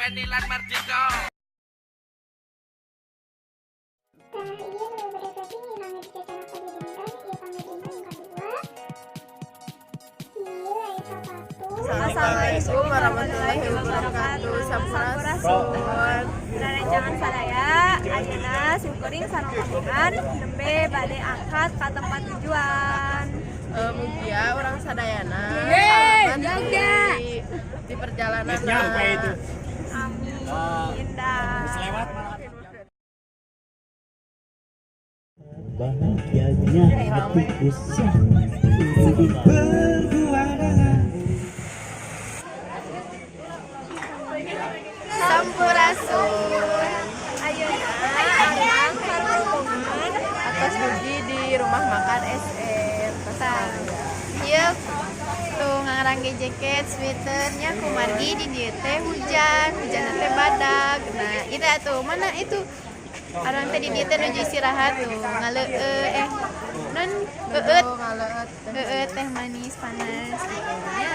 Pendilan Marjiko. Assalamualaikum warahmatullahi wabarakatuh. Sampurasun. Jangan sadaya, ayeuna simkuring sareng pamitan nembe bade angkat ka tempat tujuan. Mugia orang sadayana. Di perjalanan. Amin dah. Bahagianya hatiku Sampurasun. Ayeuna arang sareng Atas dugi di rumah makan SR. Iya, tuh ngarangge jaket, sweaternya kumargi di dieu teh hujan teh badag. Nah, itu tuh mana itu? Orang tadi dieu teh nuju istirahat tuh, ngaleueuh non teh manis panas gitu nya.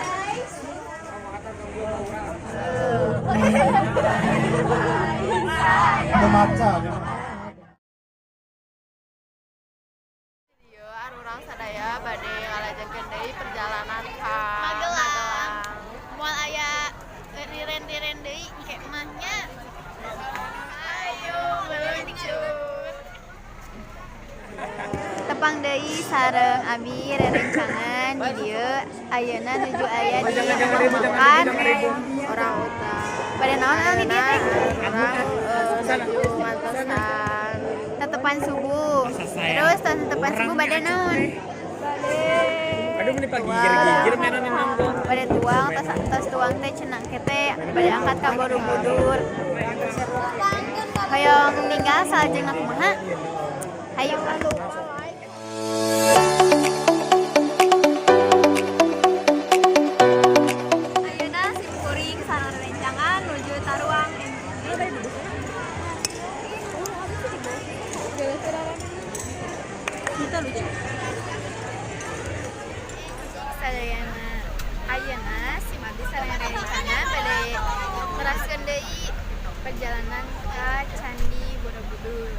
Ieu arurang sadaya bade ngalajenkeun deui perjalanan ka Magelang. Moal aya riren-riren deui kemahnya. Ayo meluncur. Tepang deui sareng abi rerencangan di dieu ayeuna nuju aya di rumah makan orang utang. pada naon di dieu teh? Nuju ngantosan. Tetepan subuh. Terus tetepan subuh pada naon? Aduh ini pagi gigir-gigir mainan ini nang. Pada tuang tas tuang teh cenah kete pada angkat ka Borobudur. Hoyong ninggal salajengna kumaha? Hayu. Ayeuna simkuring sareng rencangan nuju Taruang Kita lucu. Sadayana ayeuna simabi sareng rencangan bade meraskeun deui perjalanan ka Candi Borobudur.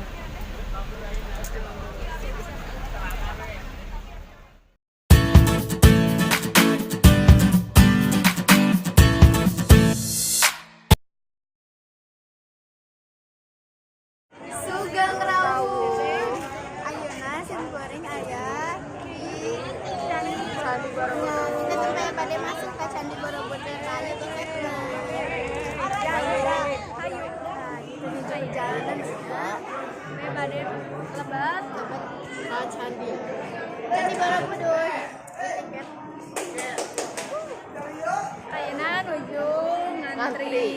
Sugeng Rawu. Ayeuna simkuring aya di Candi Borobudur. kita tuh kayak pada masuk ke Candi Borobudur aja tuh kayak itu di jalanan Me bade lebat. Ka candi. Candi Borobudur. Ayeuna nuju ngantri.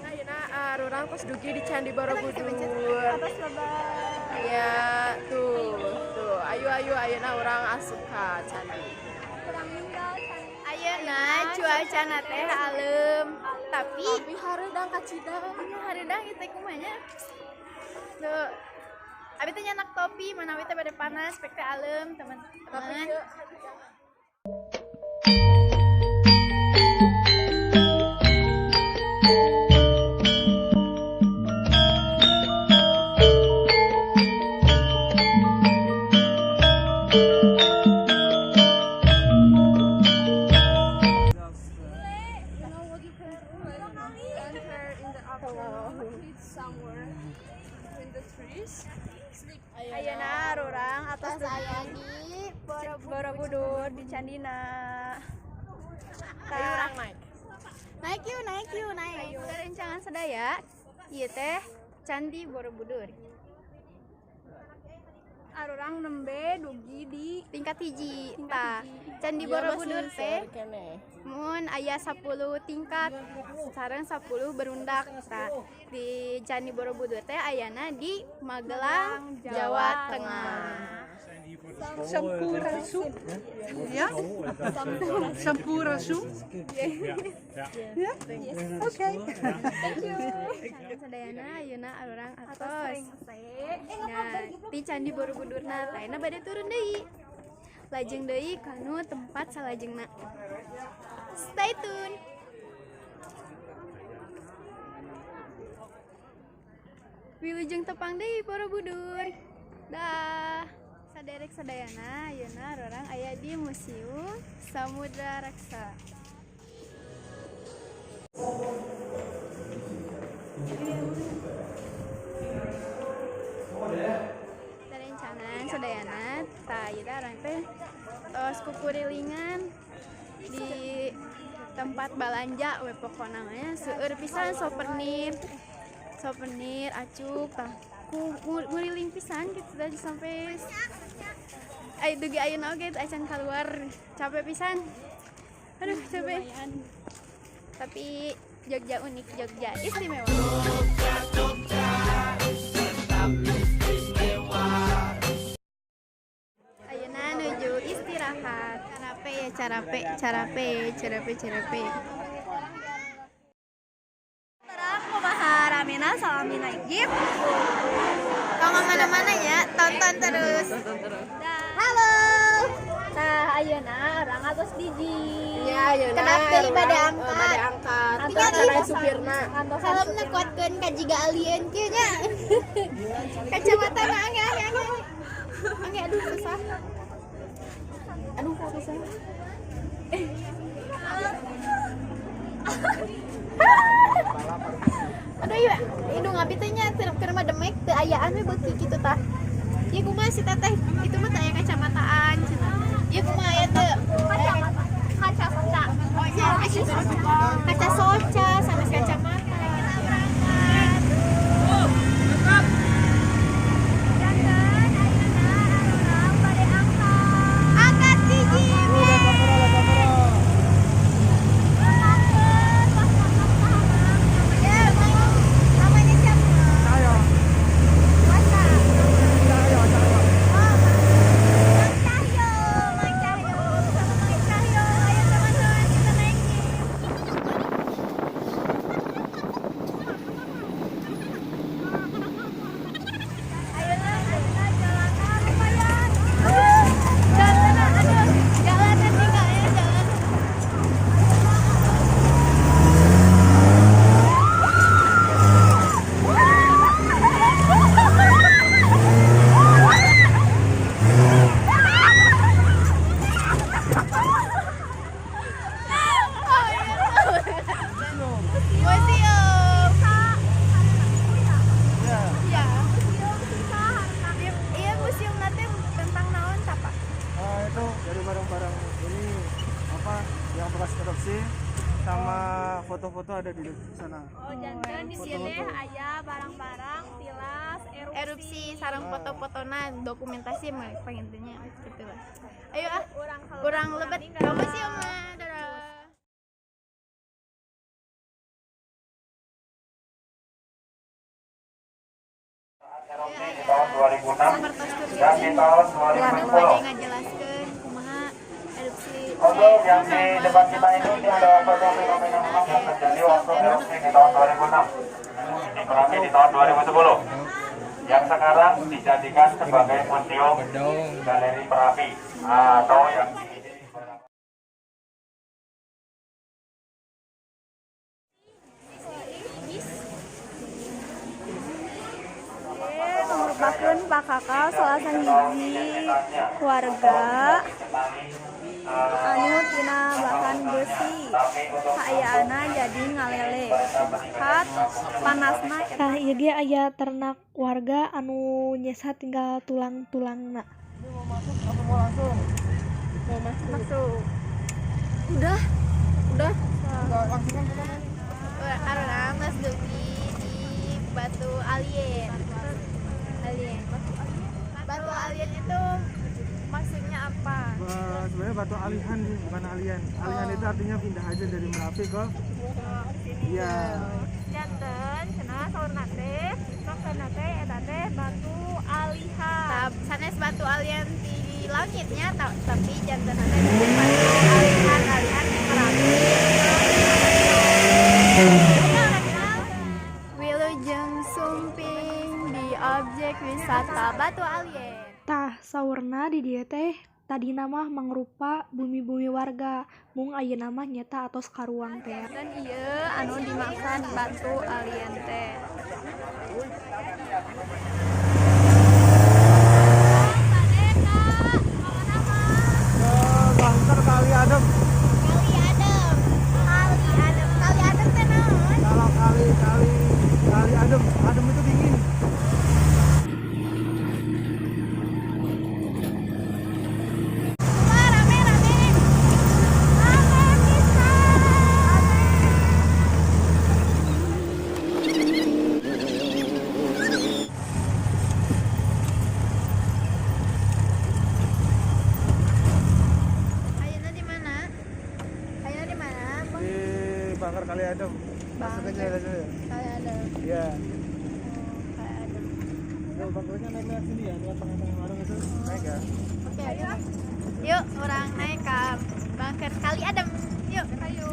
Ayeuna arurang pas dugi di Candi Borobudur. Atas lebat. Ya, tuh. Ayo ayeuna urang asup ka candi. Kurang ninggal candi. Ayeuna cuaca teh alem tapi hareudang ka Cideng. hareudang ieu teh kumanya tuh abi teh nyanak topi manawi teh bade panas pek teh alem teman-teman. Ayeuna arurang atas Saya di Borobudur di Candina. Ayo urang naik. naik yuk rencangan sedaya ieu teh Candi Borobudur Arurang nembe dugi di tingkat hiji Tingkat tah Candi Borobudur teh mun aya 10 tingkat sareng 10 berundak. Nah, di Candi Borobudur teh ayana di Magelang, Jawa Tengah. Sampurasun. Ya? Sampurasun. Ya? Oke. Sadayana ayeuna urang atos. Nah, di Candi Borobudurna teh bade turun deui. Lajeng deui kanu tempat salajengna. Stay tune. Wilujeng tepang deui Borobudur. Dah. Saderek sadayana ayeuna urang aya di Museum Samudra Raksa. Sarencangan sadayana tah ieu urang teh tos kukurilingan di tempat balanja we pokona mah seueur pisan souvenir acuk tah nguriling pisan gitu tadi sampai dugi ayeuna oge acan keluar capek pisan. Aduh capek. Tapi Jogja unik, Jogja istimewa. Ayeuna nuju istirahat. Carape. Terang kumaha ramena salamina gip. Kalau kemana-mana ya, tonton terus. Halo. Nah, ayeuna urang atos diji. Ya, ayeuna. Kenapa tadi bade angkat? Bade angkat. Tinggal Cara supirna. Kalau menekuatkan kajiga alien kieu nya. Kacamata mah angge. Angge aduh susah. Aduh iya, hidung abi teh nya keur mah demek teu ayaan we beuki kitu tah. Ieu kumaha si teteh? Itu mah teh aya kacamataan cenah. Ieu kumaha aya teu? Kaca soca. Oh iya, kaca soca sama kacamata. Angkat gigi. sama foto-foto ada di sana. Oh, jangan di sini aya barang-barang tilas Erupsi sarang foto-fotona dokumentasi mah pengintinya gitu lah. Ayo urang lebet ka museum mah. Erupsi di tahun 2006 dan di tahun 2010. Ngajelaskeun kumaha erupsi. Untuk yang di depan kita ini adalah suatu fenomena alam yang terjadi waktu erupsi di tahun 2006. Dikurasi di tahun 2010. Yang sekarang dijadikan sebagai museum galeri perapi atau yang merupakan Pak Kakak salah hiji keluarga anu tina bahan besi kaayana jadi ngalele kat panasna tah ieu ge aya ternak warga anu nyesa tinggal tulang-tulangna. Mau masuk. Udah Karena Mas Dugi di batu alien. Batu alien itu maksudnya apa? sebenarnya Batu Alihan sih, bukan Alian. Alihan itu artinya pindah aja dari Merapi ke iya. Janten cenah saurna teh maksudna teh eta teh Batu Alihan. Sanes Batu Alian di langitnya tapi jantan teh Batu Alihan di Merapi. Wilujeng sumping di objek wisata Batu Alien. Tah saurna di dieu teh tadi nama mangrupa bumi-bumi warga mung ayeuna mah nyata atos karuang teh. Dan iya anu dimaksud Batu Alien teh. Bangker Kali Adem. Kali Adem teh naon? Kalau kali Adem, adem itu dingin. Ayeuna di mana? Bang? Di Bangker Kali Adem. Masuk aja ya. Kali Adem. Iya. Kali Adem. Tuh bangkernya naik sini ya, lihat tengah-tengah warung itu. Naik ya. Oke, ayo. Yuk, orang naik ke Bangker Kali Adem. Yuk, ayo.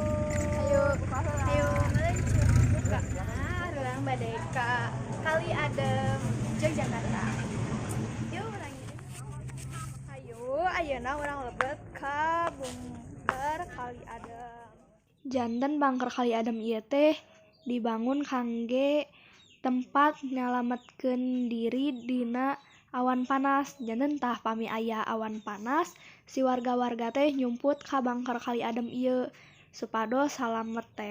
Ayo meluncur. Buka. Nah, orang badai ke Kali Adem, Yogyakarta. Yuk, orang ini. Ayo ayeuna urang lebet ka Bangker Kali Adem. Janten Bangker Kali Adem ieu teh dibangun kangge tempat nyalametkeun diri dina awan panas. Janten tah pami aya awan panas, si warga-warga teh nyumput ka Bangker Kali Adem ieu supados salamet teh.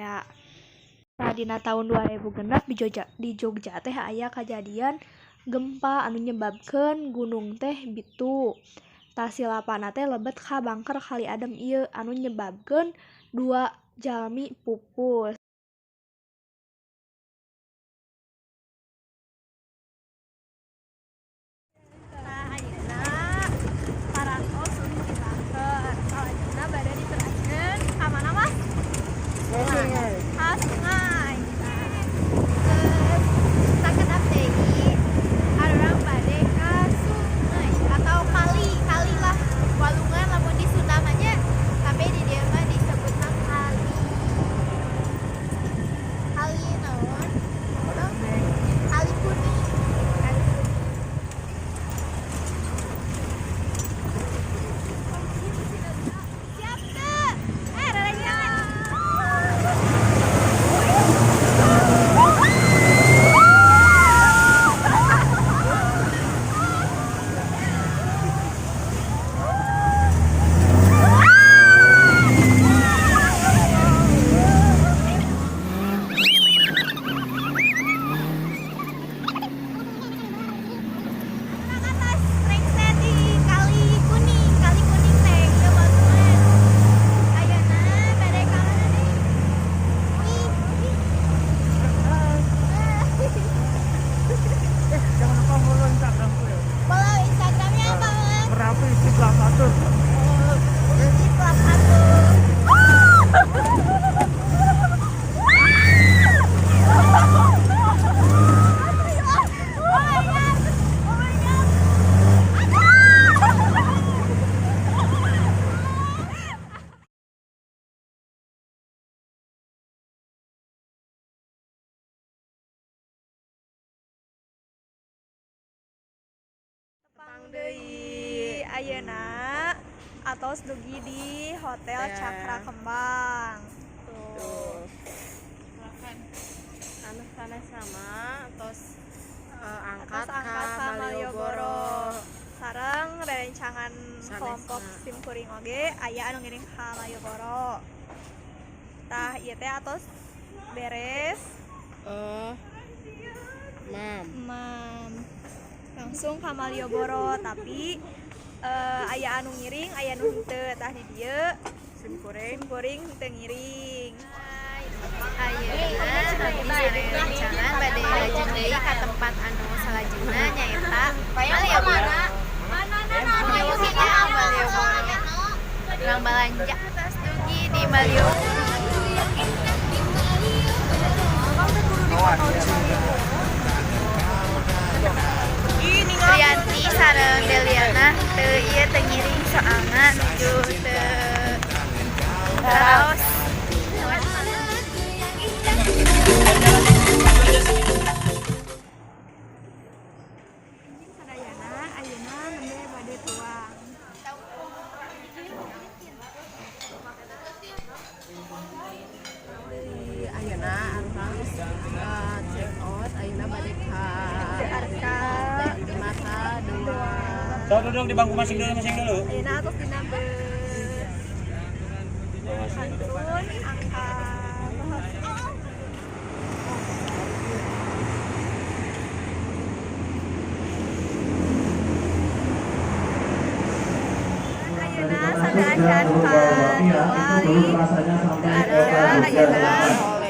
Nah, dina tahun 2006 di Jogja teh aya kajadian gempa anu nyebabkeun gunung teh bitu. Tah silapana teh lebet ka Bangker Kali Adem ieu anu nyebabkeun 2 jalmi pupus. Nah, ayeuna parantos di Bangker. Salajengna bade diteraskeun ka mana, Mas? Ke sungai. Ka sungai. Terus sakedap deui arurang bade ka sungai atau kali lah. Walungan lamun di Sunda mah nya, tapi di dieu mah disebutna kali. Kali naon? Kali kuning. Kali kuning. Siap tuh. Rada jalan. Orang atas rengse di kali kuning teh ieu walungan. Ayeuna bade ka mana deui? Wih. Jangan lupa follow Instagramku ya. Follow Instagramnya apa, Mas? Merapi Istiqlal Atur. Istiqlal Atur. Tepang deui ayeuna atos dugi di Hotel Cakra Kembang. Tuh. Anu sana sama tos Atas angkat angkat ka ka Malioboro. Sareng rerencangan Sanesna. kelompok simkuring oge aya anu ngiring ka Malioboro. Tah ieu teh atos beres mam langsung ka Malioboro tapi aya anu ngiring aya anu henteu tah di dieu simkuring henteu ngiring. Ayeuna henteu rerencangan bade lajeng deui ka tempat anu salajengna nyaeta Malioboro. Malioboro. orang balanja tas dugi di Malioboro. Rianti sareng Deliana teu ieu teu ngiring soalna nuju teu raos. Sadayana ayeuna nembe bade tuang. Deui ayeuna arurang check out ayeuna bade ka Arka di mata dua. So, duduk di bangku masing-masing dulu. ayeuna atos dina beus. Hantun angkat. Ayeuna sadaacan ka Dewali. Ada ayeuna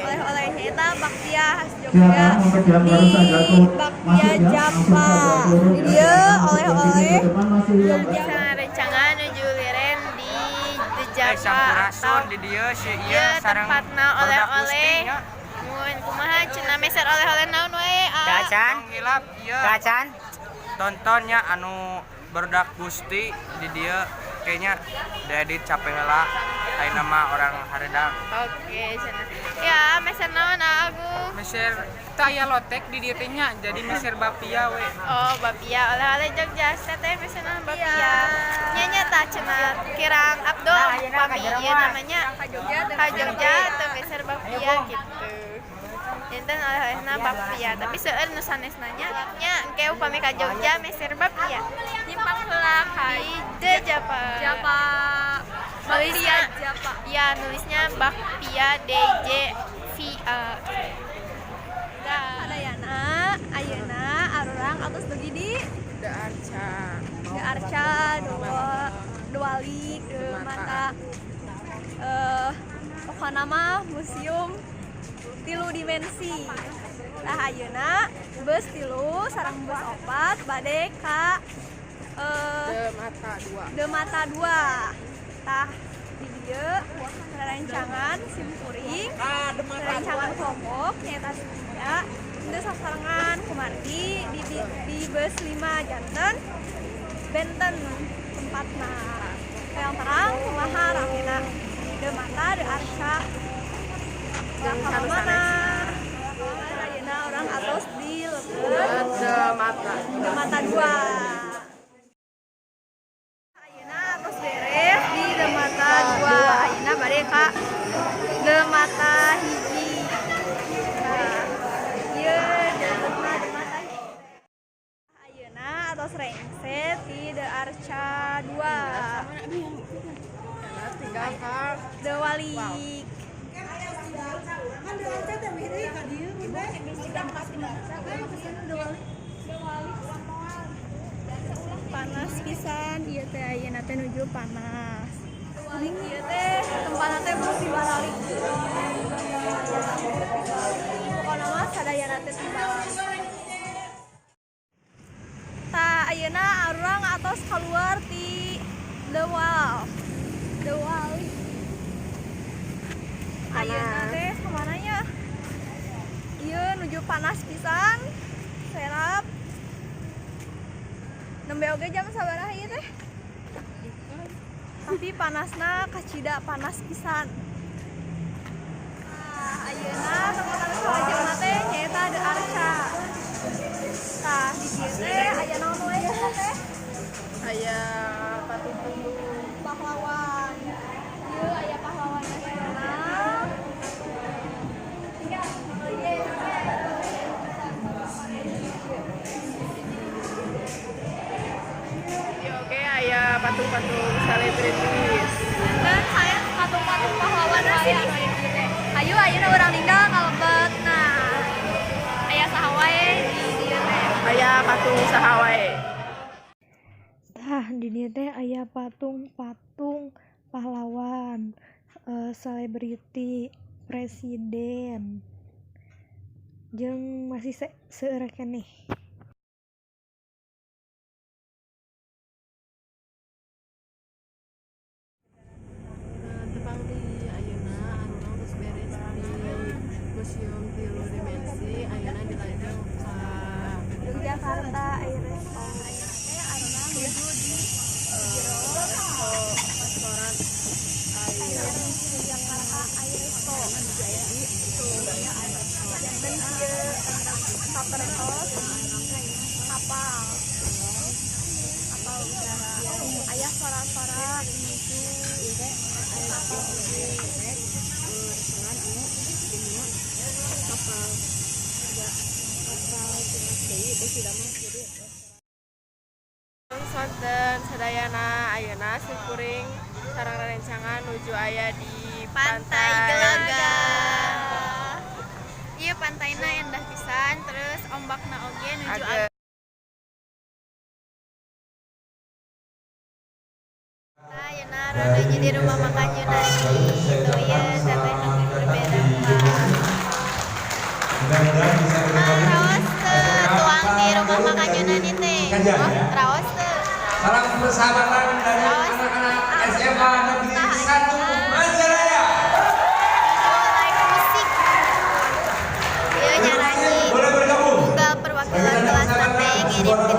oleh-olehnya eta bakpia khas Jogja di bakpia Japa. Dia oleh-oleh Bisa rencangan nuju liren di Japa Sampurasun di dieu si ieu tempatna oleh-oleh. Mun kumaha cenah meser oleh-oleh naon wae? Gacan ngilap ieu. Gacan tontonnya anu berdak Gusti di dieu kayaknya diedit capek heula. Ayeuna mah orang haredag. Oke, cenah. Ya, meser naon Agung? Meser teu aya lotek di dieu teh nya, jadi meser bapia we. Oh, bapia oleh-oleh Jogja, teh meser naon bapia. Nya tah cenah kirang Abdul pami ieu namanya ka Jogja teu meser bapia gitu. Enten oleh-olehna bapia, tapi seueur nu sanesna nya engke upami ka Jogja meser bapia. Nyimpang heula di Japa. Nulisnya Japa. Ya, nulisnya Bakpia DJ VA. Sadayana ayeuna arurang atos dugi di The Arca Dewali mata pokona mah museum tilu dimensi. Tah ayeuna beus tilu sareng beus opat bade ka The Mata 2. Tah di dieu rancangan simkuring rancangan kelompok nyata ya itu sasarangan kumargi di bus 5 janten benten tempatna yang terang kumaha ramena de mata de arca orang mana ayeuna orang atos di leukeut The Mata 2 ayeuna atos beres di de mata 2 ayeuna bade ka de mata hiji. Nah, ieu jalanna de mata hiji. Ayeuna atos rengset di de arca 2 tinggal ka de walik. Panas pisan ieu teh ayeuna teh nuju panas. Ieu teh tempatna teh musim balik. Pokona mah sadayana teh timbal. Tah ayeuna arurang atos kaluar ti The Wall. Ayeuna teh kemana ya? Ieu nuju panas pisan. Serap. Nembe oge jam sabaraha ieu teh? Tapi panasna kacida panas pisan. Ayeuna tempat anu salajengna teh nyaeta The Arca. Tah di dieu teh aya naon wae teh? aya patung Pahlawan. Ieu aya pahlawan nasional. oke aya patung-patung selebritis. Dan saya patung-patung pahlawan wae anu aya di teh. Ayo ayeuna urang ninggal kalebet. Nah, aya saha wae di dieu teh. Aya patung saha wae. Tah di dieu teh aya patung-patung pahlawan, selebriti, presiden. Jeung masih seueur keneh. Saperetos hafal ayah para Sonten sadayana ayeuna simkuring sareng rerencangan nuju aya di Pantai Gelaga. Iya pantaina endah pisan, terus ombakna oge nuju Age. ayeuna rada jadi rumah makan Yunani. Itu ya teteh nu berbeda mah. Raos tuang di rumah makan Yunani teh. Raos teu. Salam persahabatan dari anak-anak SMA Negeri 1 Banjaraya. Live musik. Ieu nyanyi. Boleh bergabung. Boga perwakilan kelas teh ngirim ke